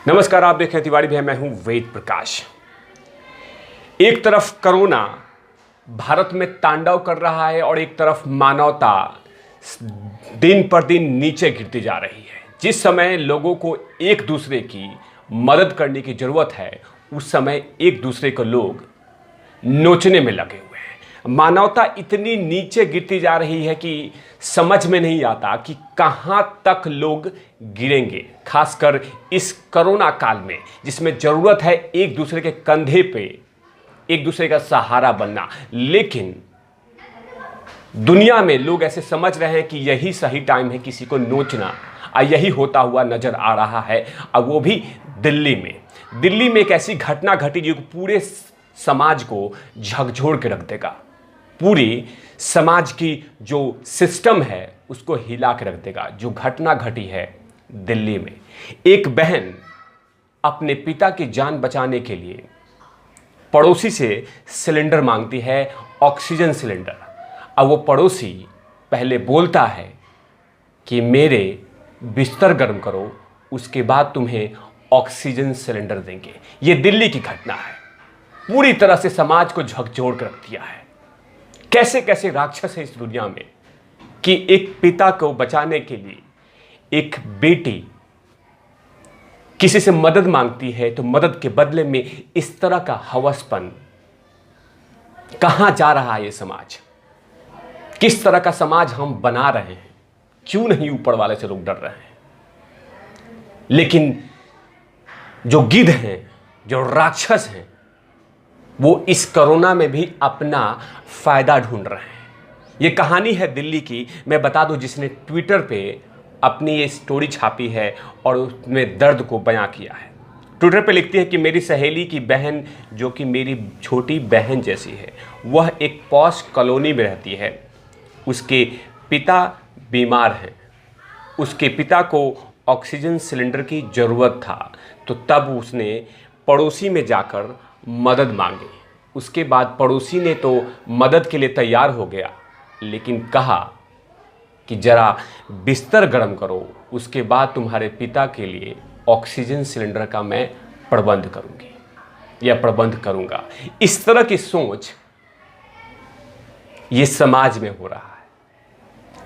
नमस्कार, आप देख रहे हैं तिवारी भैया। मैं हूं वेद प्रकाश। एक तरफ कोरोना भारत में तांडव कर रहा है और एक तरफ मानवता दिन पर दिन नीचे गिरती जा रही है। जिस समय लोगों को एक दूसरे की मदद करने की जरूरत है, उस समय एक दूसरे को लोग नोचने में लगे हुए हैं। मानवता इतनी नीचे गिरती जा रही है कि समझ में नहीं आता कि कहां तक लोग गिरेंगे, खासकर इस कोरोना काल में, जिसमें जरूरत है एक दूसरे के कंधे पे एक दूसरे का सहारा बनना। लेकिन दुनिया में लोग ऐसे समझ रहे हैं कि यही सही टाइम है किसी को नोचना, और यही होता हुआ नजर आ रहा है। अब वो भी दिल्ली में एक ऐसी घटना घटी जो पूरे समाज को झकझोर के रख देगा। पूरी समाज की जो सिस्टम है उसको हिला के रख देगा। जो घटना घटी है दिल्ली में, एक बहन अपने पिता की जान बचाने के लिए पड़ोसी से सिलेंडर मांगती है, ऑक्सीजन सिलेंडर। अब वो पड़ोसी पहले बोलता है कि मेरे बिस्तर गर्म करो, उसके बाद तुम्हें ऑक्सीजन सिलेंडर देंगे। ये दिल्ली की घटना है, पूरी तरह से समाज को झकझोर कर रख दिया है। कैसे कैसे राक्षस है इस दुनिया में कि एक पिता को बचाने के लिए एक बेटी किसी से मदद मांगती है, तो मदद के बदले में इस तरह का हवसपन। कहां जा रहा है ये समाज? किस तरह का समाज हम बना रहे हैं? क्यों नहीं ऊपर वाले से लोग डर रहे हैं? लेकिन जो गिद्ध हैं, जो राक्षस हैं, वो इस कोरोना में भी अपना फायदा ढूंढ रहे हैं। ये कहानी है दिल्ली की। मैं बता दूं, जिसने ट्विटर पे अपनी ये स्टोरी छापी है और उसमें दर्द को बयां किया है। ट्विटर पे लिखती है कि मेरी सहेली की बहन, जो कि मेरी छोटी बहन जैसी है, वह एक पॉश कॉलोनी में रहती है। उसके पिता बीमार हैं। उसके पिता को ऑक्सीजन सिलेंडर की ज़रूरत था, तो तब उसने पड़ोसी में जाकर मदद मांगी। उसके बाद पड़ोसी ने तो मदद के लिए तैयार हो गया, लेकिन कहा कि ज़रा बिस्तर गर्म करो, उसके बाद तुम्हारे पिता के लिए ऑक्सीजन सिलेंडर का मैं प्रबंध करूंगी या प्रबंध करूंगा। इस तरह की सोच ये समाज में हो रहा है,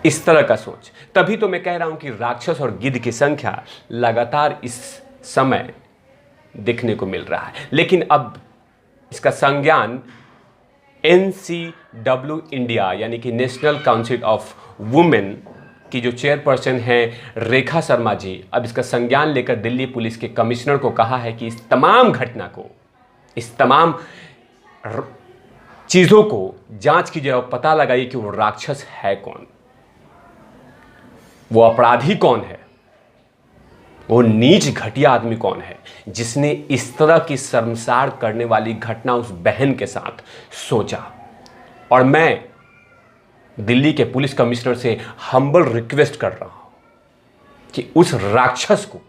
इस तरह का सोच। तभी तो मैं कह रहा हूं कि राक्षस और गिद्ध की संख्या लगातार इस समय देखने को मिल रहा है। लेकिन अब इसका संज्ञान NCW इंडिया, यानी कि नेशनल काउंसिल ऑफ वुमेन की जो चेयरपर्सन हैं रेखा शर्मा जी, अब इसका संज्ञान लेकर दिल्ली पुलिस के कमिश्नर को कहा है कि इस तमाम घटना को, इस तमाम चीज़ों को जांच कीजिए और पता लगाइए कि वो राक्षस है कौन, वो अपराधी कौन है, वो नीच घटिया आदमी कौन है जिसने इस तरह की शर्मसार करने वाली घटना उस बहन के साथ सोचा। और मैं दिल्ली के पुलिस कमिश्नर से हम्बल रिक्वेस्ट कर रहा हूं कि उस राक्षस को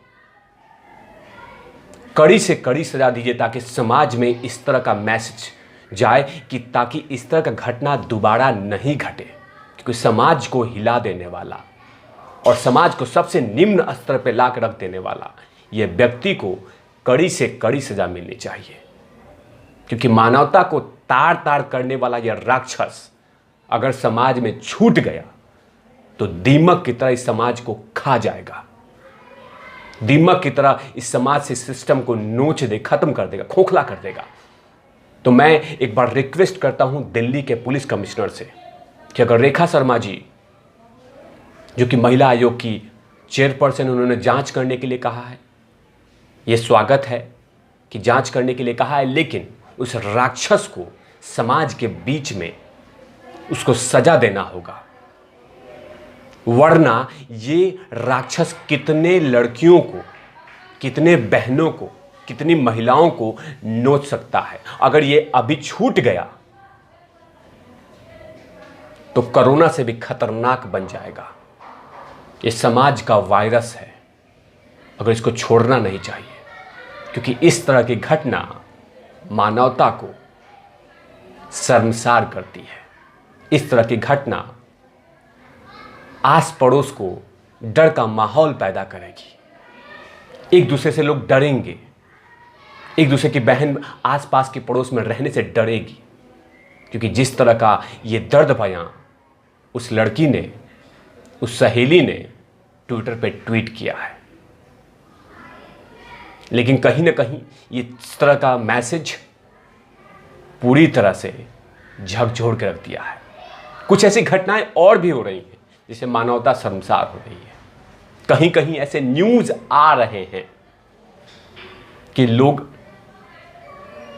कड़ी से कड़ी सजा दीजिए, ताकि समाज में इस तरह का मैसेज जाए कि ताकि इस तरह का घटना दोबारा नहीं घटे। क्योंकि समाज को हिला देने वाला और समाज को सबसे निम्न स्तर पर ला कर रख देने वाला यह व्यक्ति को कड़ी से कड़ी सजा मिलनी चाहिए। क्योंकि मानवता को तार तार करने वाला यह राक्षस अगर समाज में छूट गया तो दीमक की तरह इस समाज को खा जाएगा। दीमक की तरह इस समाज से सिस्टम को नोच दे, खत्म कर देगा, खोखला कर देगा। तो मैं एक बार रिक्वेस्ट करता हूं दिल्ली के पुलिस कमिश्नर से कि अगर रेखा शर्मा जी, जो कि महिला आयोग की चेयरपर्सन, उन्होंने जांच करने के लिए कहा है, यह स्वागत है कि जांच करने के लिए कहा है, लेकिन उस राक्षस को समाज के बीच में उसको सजा देना होगा। वरना ये राक्षस कितने लड़कियों को, कितने बहनों को, कितनी महिलाओं को नोच सकता है। अगर ये अभी छूट गया तो कोरोना से भी खतरनाक बन जाएगा। ये समाज का वायरस है, अगर इसको छोड़ना नहीं चाहिए। क्योंकि इस तरह की घटना मानवता को शर्मसार करती है। इस तरह की घटना आस पड़ोस को डर का माहौल पैदा करेगी। एक दूसरे से लोग डरेंगे, एक दूसरे की बहन आसपास के पड़ोस में रहने से डरेगी, क्योंकि जिस तरह का ये दर्द बयां उस लड़की ने, उस सहेली ने ट्विटर पे ट्वीट किया है। लेकिन कहीं ना कहीं ये इस तरह का मैसेज पूरी तरह से झकझोर के रख दिया है। कुछ ऐसी घटनाएं और भी हो रही हैं जिससे मानवता शर्मसार हो रही है। कहीं कहीं ऐसे न्यूज आ रहे हैं कि लोग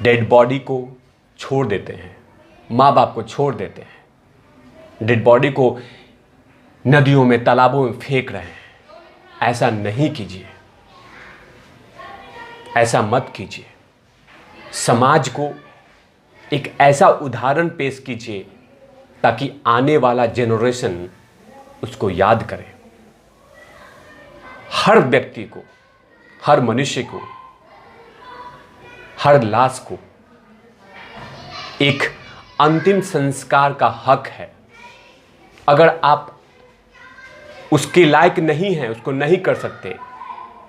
डेड बॉडी को छोड़ देते हैं, माँ बाप को छोड़ देते हैं, डेड बॉडी को नदियों में, तालाबों में फेंक रहे हैं। ऐसा नहीं कीजिए, ऐसा मत कीजिए। समाज को एक ऐसा उदाहरण पेश कीजिए ताकि आने वाला जेनरेशन उसको याद करे। हर व्यक्ति को, हर मनुष्य को, हर लाश को एक अंतिम संस्कार का हक है। अगर आप उसके लायक नहीं हैं, उसको नहीं कर सकते,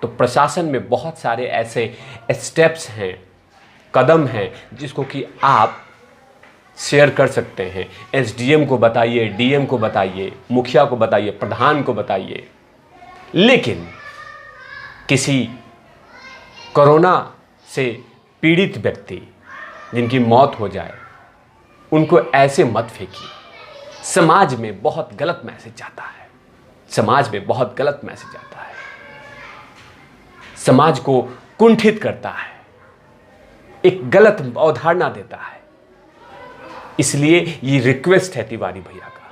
तो प्रशासन में बहुत सारे ऐसे स्टेप्स हैं, कदम हैं जिसको कि आप शेयर कर सकते हैं। एसडीएम को बताइए, डीएम को बताइए, मुखिया को बताइए, प्रधान को बताइए। लेकिन किसी कोरोना से पीड़ित व्यक्ति जिनकी मौत हो जाए, उनको ऐसे मत फेंकिए। समाज में बहुत गलत मैसेज जाता है, समाज में बहुत गलत मैसेज जाता है, समाज को कुंठित करता है, एक गलत अवधारणा देता है। इसलिए ये रिक्वेस्ट है तिवारी भैया का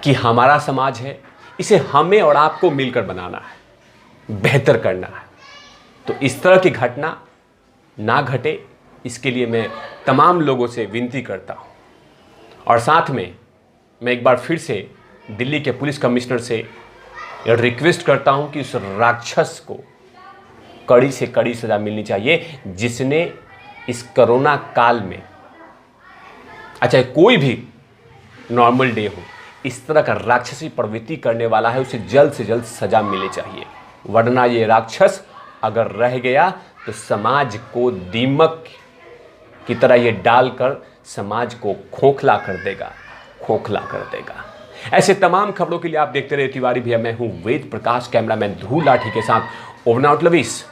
कि हमारा समाज है, इसे हमें और आपको मिलकर बनाना है, बेहतर करना है। तो इस तरह की घटना ना घटे, इसके लिए मैं तमाम लोगों से विनती करता हूं। और साथ में मैं एक बार फिर से दिल्ली के पुलिस कमिश्नर से रिक्वेस्ट करता हूं कि उस राक्षस को कड़ी से कड़ी सजा मिलनी चाहिए जिसने इस कोरोना काल में, अच्छा कोई भी नॉर्मल डे हो, इस तरह का राक्षसी प्रवृत्ति करने वाला है, उसे जल्द से जल्द सजा मिलनी चाहिए। वरना ये राक्षस अगर रह गया तो समाज को दीमक की तरह ये डालकर समाज को खोखला कर देगा, खोखला कर देगा। ऐसे तमाम खबरों के लिए आप देखते रहे तिवारी भैया। मैं हूं वेद प्रकाश, कैमरामैन ध्रुव लाठी के साथ ओवरनाउट लवीस।